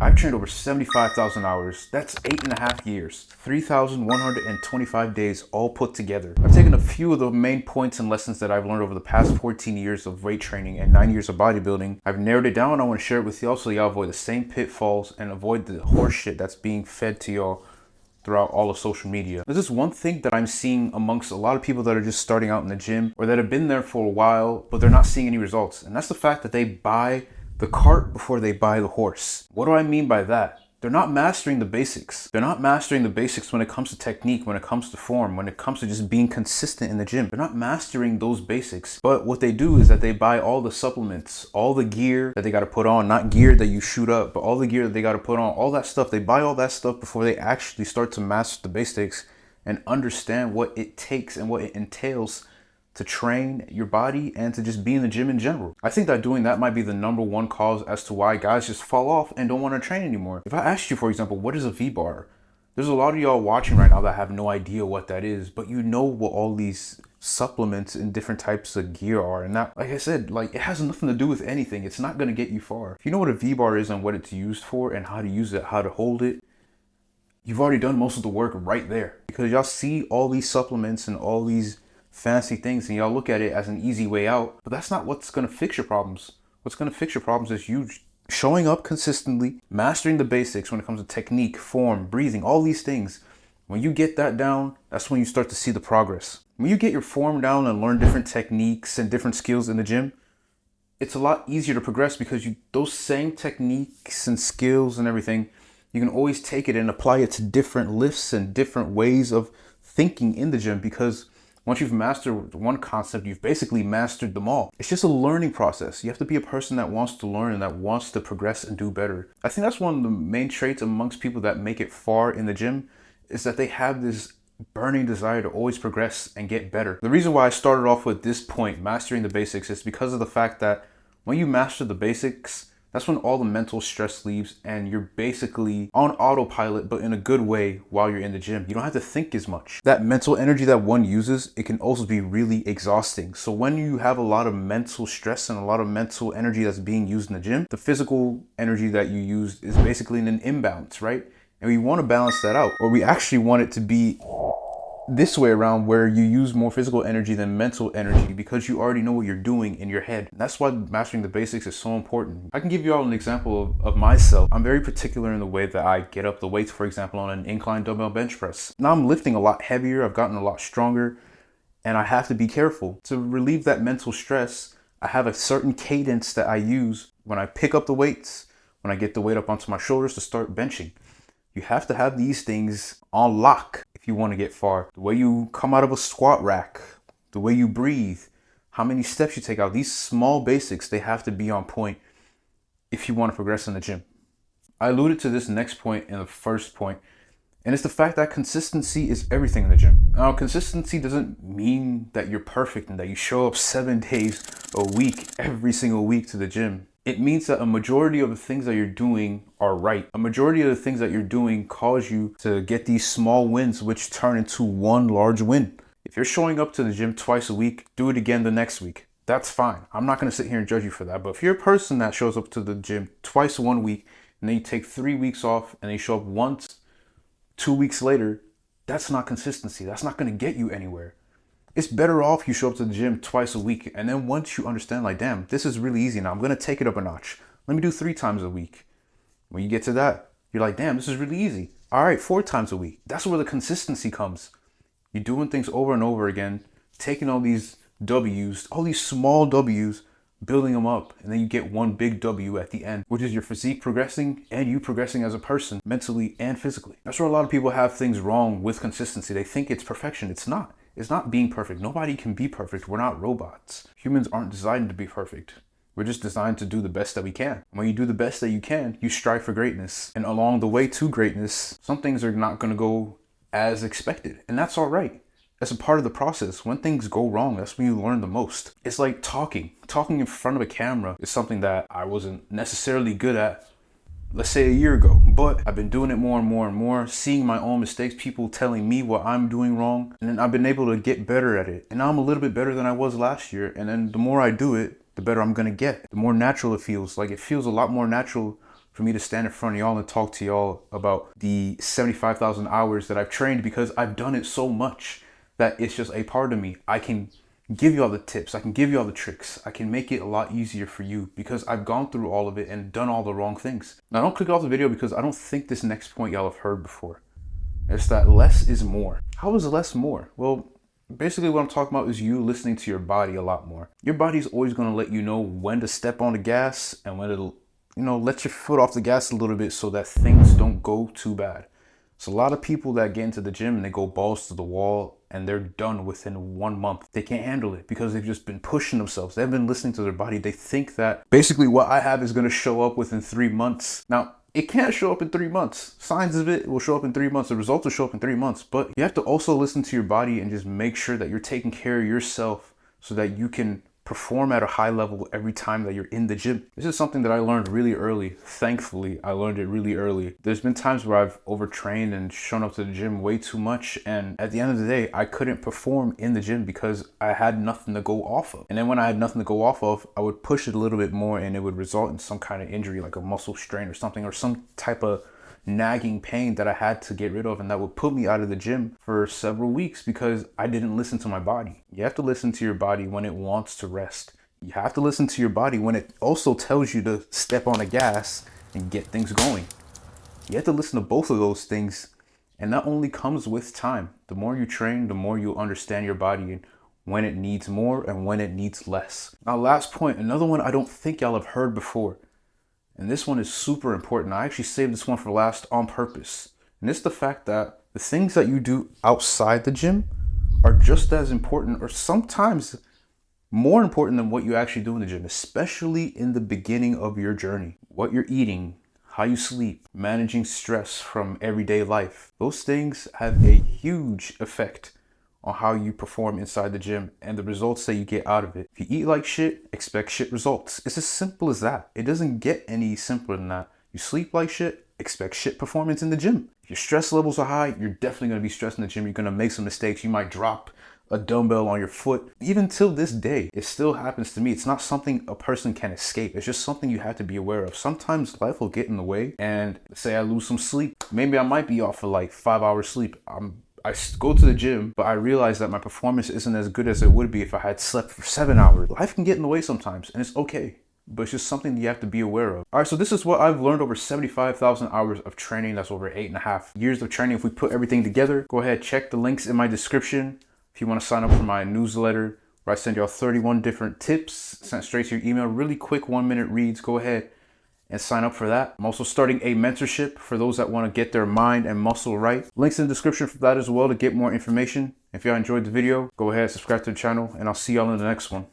I've trained over 75,000 hours. That's 8.5 years, 3,125 days all put together. I've taken a few of the main points and lessons that I've learned over the past 14 years of weight training and 9 years of bodybuilding. I've narrowed it down. I want to share it with y'all so y'all avoid the same pitfalls and avoid the horse shit that's being fed to y'all throughout all of social media. There's this one thing that I'm seeing amongst a lot of people that are just starting out in the gym or that have been there for a while, but they're not seeing any results. And that's the fact that they buy the cart before they buy the horse. What do I mean by that? They're not mastering the basics. They're not mastering the basics when it comes to technique, when it comes to form, when it comes to just being consistent in the gym. They're not mastering those basics. But what they do is that they buy all the supplements, all the gear that they got to put on, not gear that you shoot up, but all the gear that they got to put on, all that stuff. They buy all that stuff before they actually start to master the basics and understand what it takes and what it entails to train your body and to just be in the gym in general. I think that doing that might be the number one cause as to why guys just fall off and don't want to train anymore. If I asked you, for example, what is a V-bar? There's a lot of y'all watching right now that have no idea what that is, but you know what all these supplements and different types of gear are. And that, like I said, like it has nothing to do with anything. It's not going to get you far. If you know what a V-bar is and what it's used for and how to use it, how to hold it, you've already done most of the work right there. Because y'all see all these supplements and all these fancy things and y'all look at it as an easy way out, but that's not what's going to fix your problems. What's going to fix your problems is you showing up consistently, mastering the basics when it comes to technique, form, breathing, all these things. When you get that down, that's when you start to see the progress. When you get your form down and learn different techniques and different skills in the gym, it's a lot easier to progress because those same techniques and skills and everything, you can always take it and apply it to different lifts and different ways of thinking in the gym, because once you've mastered one concept, you've basically mastered them all. It's just a learning process. You have to be a person that wants to learn and that wants to progress and do better. I think that's one of the main traits amongst people that make it far in the gym, is that they have this burning desire to always progress and get better. The reason why I started off with this point, mastering the basics, is because of the fact that when you master the basics, that's when all the mental stress leaves and you're basically on autopilot, but in a good way while you're in the gym. You don't have to think as much. That mental energy that one uses, it can also be really exhausting. So when you have a lot of mental stress and a lot of mental energy that's being used in the gym, the physical energy that you use is basically in an imbalance, right? And we want to balance that out, or we actually want it to be this way around, where you use more physical energy than mental energy because you already know what you're doing in your head. And that's why mastering the basics is so important. I can give you all an example of myself. I'm very particular in the way that I get up the weights, for example, on an incline dumbbell bench press. Now I'm lifting a lot heavier, I've gotten a lot stronger, and I have to be careful. To relieve that mental stress, I have a certain cadence that I use when I pick up the weights, when I get the weight up onto my shoulders to start benching. You have to have these things on lock if you want to get far. The way you come out of a squat rack, the way you breathe, how many steps you take out, these small basics, they have to be on point if you want to progress in the gym. I alluded to this next point in the first point, and it's the fact that consistency is everything in the gym. Now, consistency doesn't mean that you're perfect and that you show up 7 days a week, every single week to the gym. It means that a majority of the things that you're doing are right. A majority of the things that you're doing cause you to get these small wins, which turn into one large win. If you're showing up to the gym twice a week, do it again the next week. That's fine. I'm not going to sit here and judge you for that. But if you're a person that shows up to the gym twice 1 week, and then you take 3 weeks off, and then you show up once 2 weeks later, that's not consistency. That's not going to get you anywhere. It's better off you show up to the gym twice a week, and then once you understand, like, damn, this is really easy now, I'm going to take it up a notch. Let me do 3 times a week. When you get to that, you're like, damn, this is really easy. All right, 4 times a week. That's where the consistency comes. You're doing things over and over again, taking all these W's, all these small W's, building them up, and then you get one big W at the end, which is your physique progressing and you progressing as a person, mentally and physically. That's where a lot of people have things wrong with consistency. They think it's perfection. It's not. It's not being perfect. Nobody can be perfect. We're not robots. Humans aren't designed to be perfect. We're just designed to do the best that we can. When you do the best that you can, you strive for greatness. And along the way to greatness, some things are not going to go as expected. And that's all right. That's a part of the process. When things go wrong, that's when you learn the most. It's like talking. Talking in front of a camera is something that I wasn't necessarily good at, let's say a year ago, but I've been doing it more and more and more, seeing my own mistakes, people telling me what I'm doing wrong, and then I've been able to get better at it. And now I'm a little bit better than I was last year, and then the more I do it, the better I'm gonna get. The more natural it feels. Like, it feels a lot more natural for me to stand in front of y'all and talk to y'all about the 75,000 hours that I've trained, because I've done it so much that it's just a part of me. I can give you all the tips, I can give you all the tricks, I can make it a lot easier for you because I've gone through all of it and done all the wrong things. Now don't click off the video because I don't think this next point y'all have heard before. It's that less is more. How is less more? Well, basically what I'm talking about is you listening to your body a lot more. Your body's always going to let you know when to step on the gas and when to, let your foot off the gas a little bit so that things don't go too bad. So a lot of people that get into the gym and they go balls to the wall and they're done within 1 month. They can't handle it because they've just been pushing themselves. They've been listening to their body. They think that basically what I have is going to show up within 3 months. Now, it can't show up in 3 months. Signs of it will show up in 3 months. The results will show up in 3 months. But you have to also listen to your body and just make sure that you're taking care of yourself so that you can perform at a high level every time that you're in the gym. This is something that I learned really early. Thankfully, I learned it really early. There's been times where I've overtrained and shown up to the gym way too much, and at the end of the day, I couldn't perform in the gym because I had nothing to go off of. And then when I had nothing to go off of, I would push it a little bit more and it would result in some kind of injury, like a muscle strain or something, or some type of nagging pain that I had to get rid of, and that would put me out of the gym for several weeks because I didn't listen to my body. You have to listen to your body when it wants to rest. You have to listen to your body when it also tells you to step on the gas and get things going. You have to listen to both of those things, and that only comes with time. The more you train, the more you understand your body and when it needs more and when it needs less. Now, last point, another one I don't think y'all have heard before. And this one is super important. I actually saved this one for last on purpose. And it's the fact that the things that you do outside the gym are just as important, or sometimes more important, than what you actually do in the gym, especially in the beginning of your journey. What you're eating, how you sleep, managing stress from everyday life. Those things have a huge effect on how you perform inside the gym and the results that you get out of it. If you eat like shit, expect shit results. It's as simple as that. It doesn't get any simpler than that. You sleep like shit, expect shit performance in the gym. If your stress levels are high, you're definitely gonna be stressed in the gym. You're gonna make some mistakes. You might drop a dumbbell on your foot. Even till this day, it still happens to me. It's not something a person can escape. It's just something you have to be aware of. Sometimes life will get in the way, and say I lose some sleep. Maybe I might be off for like 5 hours sleep. I go to the gym, but I realize that my performance isn't as good as it would be if I had slept for 7 hours. Life can get in the way sometimes, and it's okay, but it's just something that you have to be aware of. All right, so this is what I've learned over 75,000 hours of training. That's over 8.5 years of training. If we put everything together, go ahead, check the links in my description. If you want to sign up for my newsletter, where I send y'all 31 different tips sent straight to your email, really quick 1-minute reads, go ahead and sign up for that. I'm also starting a mentorship for those that want to get their mind and muscle right. Links in the description for that as well to get more information. If y'all enjoyed the video, go ahead, subscribe to the channel, and I'll see y'all in the next one.